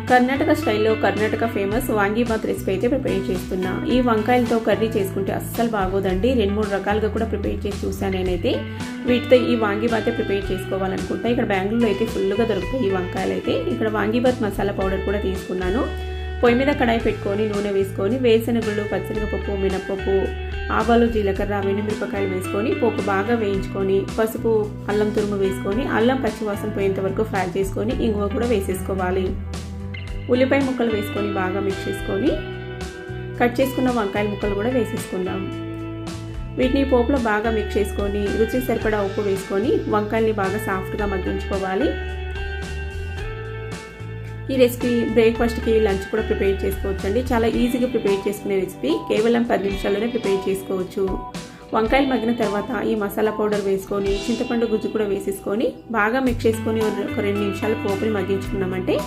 కర్ణాటక స్టైల్లో Karnataka famous vangibath recipe అయితే prepare చేస్తున్నా. ఈ వంకాయలతో కర్రీ చేసుకుంటే అస్సలు బాగోదండి. 2-3 రకాలుగా కూడా ప్రిపేర్ చేసి చూసాను నేనైతే. వీటితో ఈ వాంగీబాతే ప్రిపేర్ చేసుకోవాలనుకుంటా. ఇక్కడ బెంగళూరులో అయితే ఫుల్గా దొరుకుతాయి ఈ వంకాయలు అయితే. ఇక్కడ వాంగీబాత్ మసాలా పౌడర్ కూడా తీసుకున్నాను. పొయ్యి మీద కడాయి పెట్టుకొని నూనె వేసుకొని వేరుశనగలు, పచ్చిశనగపప్పు, మినపప్పు, ఆవాలు, జీలకర్ర, ఎండుమిరపకాయలు వేసుకొని పోపు బాగా వేయించుకొని పసుపు, అల్లం తురుము వేసుకొని అల్లం పచ్చివాసన పోయేంత వరకు ఫ్రై చేసుకొని ఇంగువ కూడా వేసేసుకోవాలి. ఉల్లిపాయ ముక్కలు వేసుకొని బాగా మిక్స్ చేసుకొని కట్ చేసుకున్న వంకాయల ముక్కలు కూడా వేసేసుకుందాం. వీటిని పోపులో బాగా మిక్స్ చేసుకొని రుచికి సరిపడా ఉప్పు వేసుకొని వంకాయల్ని బాగా సాఫ్ట్గా మగ్గించుకోవాలి. ఈ రెసిపీ బ్రేక్ఫాస్ట్కి, లంచ్ కూడా ప్రిపేర్ చేసుకోవచ్చండి. చాలా ఈజీగా ప్రిపేర్ చేసుకునే రెసిపీ. కేవలం 10 నిమిషాల్లోనే ప్రిపేర్ చేసుకోవచ్చు. వంకాయలు మగ్గిన తర్వాత ఈ మసాలా పౌడర్ వేసుకొని చింతపండు గుజ్జు కూడా వేసేసుకొని బాగా మిక్స్ చేసుకొని ఒక 2 నిమిషాలు పోపుని మగ్గించుకున్నామంటే